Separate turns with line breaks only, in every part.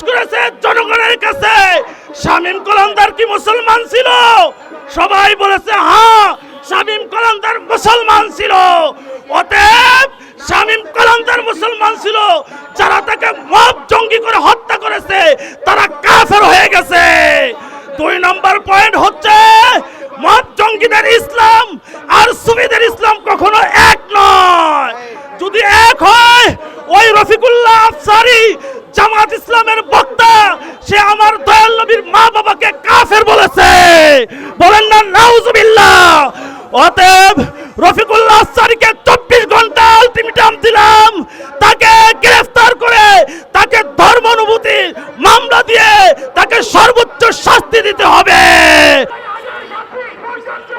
করেছে জনগণের কাছে, শামীম কলন্দার কি মুসলমান ছিল? সবাই বলেছে হ্যাঁ, শামীম কলন্দার মুসলমান ছিল। অতএব শামীম কলন্দার মুসলমান ছিল, যারা তাকে মব জঙ্গি করে হত্যা করেছে তারা কাফের হয়ে গেছে। 2 নম্বর পয়েন্ট হচ্ছে মব জঙ্গিদের ইসলাম আর সুফিদের ইসলাম কখনো এক নয়। যদি এক হয়, ওই রফিকুল্লাহ আফসারী জামাত ইসলামের বক্তা, সে আমার দয়াল নবীর মা বাবাকে কাফের বলেছে, বলেন না নাউজুবিল্লাহ। অতএব রফিকুল্লাহ আফসারীকে 24 ঘন্টা আলটিমেটাম দিলাম, তাকে গ্রেফতার করে তাকে ধর্ম অনুভূতি মামলা দিয়ে তাকে সর্বোচ্চ শাস্তি দিতে হবে।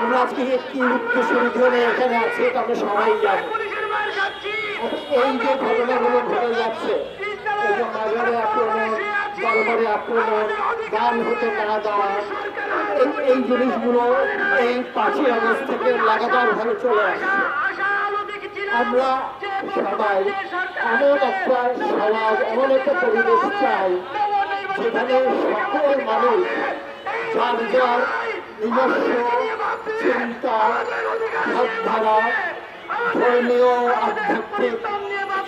আমরা আজকে কি উদ্দেশ্য নিয়ে এখানে আছি আমরা সবাই জানি। এই যে ঘটনাগুলো ঘটে যাচ্ছে, এই যে মাজারে আক্রমণ, দরবারে আক্রমণ, গান হতে না দেওয়া, এই জিনিসগুলো এই 5ই আগস্ট থেকে লাগাতার ভাবে চলে আসছে। আমরা সবাই এমন একটা সমাজ, এমন একটা পরিবেশ চাই যেখানে সকল মানুষ যার যার নিজস্ব চিন্তা, ভাবধারা, ধর্মীয় আধ্যাত্মিক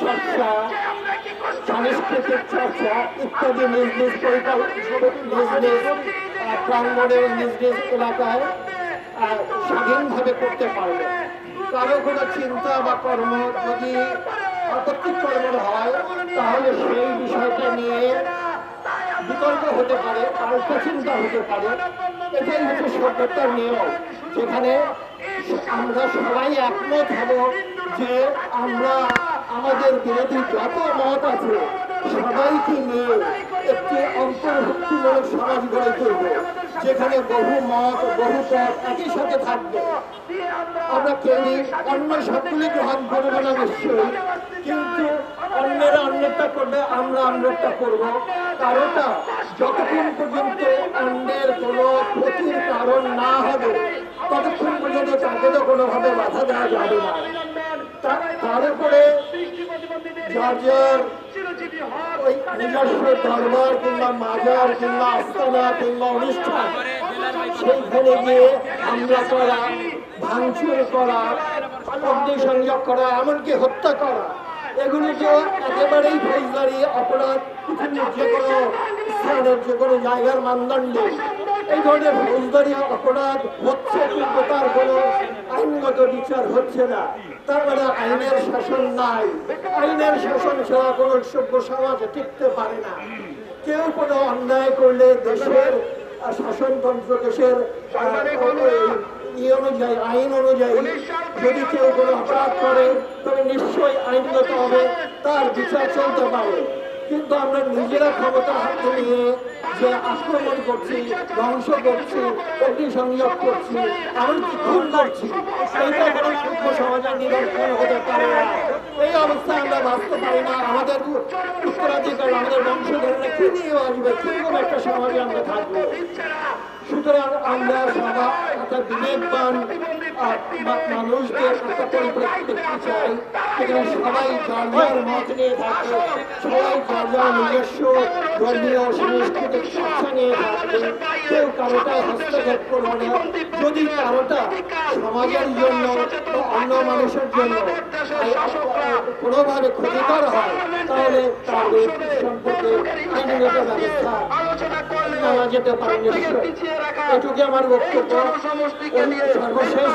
চর্চা, সাংস্কৃতিক চর্চা ইত্যাদি নিজ নিজ প্রাঙ্গণে, নিজ নিজ এলাকায় স্বাধীনভাবে করতে পারবে। কারো কোনো চিন্তা বা কর্ম যদি আপত্তিক কর্মের হয়, তাহলে সেই বিষয়টা নিয়ে বিতর্ক হতে পারে, পাল্টা চিন্তা হতে পারে। এটাই হচ্ছে সভ্যতার নিয়ম, যেখানে আমরা সবাই একমত হব যে আমরা আমাদের বিরোধী যত মত আছে সবাইকে নিয়ে একটি অন্তর্ভুক্তিমূলক সমাজ গড়ে তুলব, যেখানে বহু মত, বহু পথ একই সাথে থাকবে। আমরা কেউই অন্য সবগুলি গ্রহণ করব না নিশ্চয়ই, কিন্তু অন্যেরা অন্যটা করবে, আমরা অন্যটা করব। কারণটা যতক্ষণ পর্যন্ত অন্যের কোনো ক্ষতির কারণ না হবে ততক্ষণ পর্যন্ত তাকে তো কোনোভাবে বাধা দেওয়া যাবে না। তার উপরে যার যার ওই নিজস্ব দরবার কিংবা মাজার কিংবা আস্তানা কিংবা অনুষ্ঠান, সেইখানে গিয়ে হামলা করা, ভাঙচুর করা, অগ্নিসংযোগ করা, এমনকি হত্যা করা, এগুলো তো একেবারেই ফৌজদারি অপরাধ। পৃথিবীর যে কোনো স্থানের, যে কোনো জায়গার মানদণ্ডে এই ধরনের ফৌজদারি অপরাধ হচ্ছে, কিন্তু তার কোনো আইনগত বিচার হচ্ছে না। তার মানে আইনের শাসন নাই। আইনের শাসন ছাড়া কোনো সভ্য সমাজ টিকতে পারে না। কেউ কোনো অন্যায় করলে দেশের শাসনতন্ত্র, দেশের অনুযায়ী, আইন অনুযায়ী যদি কেউ কোনো অপরাধ করে তবে নিশ্চয়ই আইনগত হবে, তার বিচার চলতে পারে। কিন্তু আমরা নিজেরা ক্ষমতা হাতে নিয়ে যে আক্রমণ করছি, ধ্বংস করছি, অগ্নিসংযোগ করছি, এমনকি খুন করছি, এইটা কোনো সভ্য সমাজের নিদর্শন হতে পারে না। এই অবস্থায় আমরা বাঁচতে পারি না। আমাদের উত্তরাধিকার, আমাদের বংশধররা কি নিয়ে আসবে, কিরকম একটা সমাজে আমরা থাকবো? সুতরাং আমরা সবাই একটা বিবেকবান মানুষদের একটা পরিপ্রেক্ষিতে দেখতে চাই, সেখানে সবাই যার যার মত নিয়ে থাকবে, সবাই যার যার নিজস্ব ধর্মীয় সাংস্কৃতিক চর্চা নিয়ে থাকবে, কেউ কারোটায় হস্তক্ষেপ করবে না। যদি কারোটা সমাজের জন্য বা অন্য মানুষের জন্য কোনোভাবে ক্ষতিকর হয়, তাহলে তার সম্পর্কে আইনগত ব্যবস্থা নেওয়া যেতে পারে। নিশ্চয় এটুকু আমার বক্তব্য। সর্বশেষ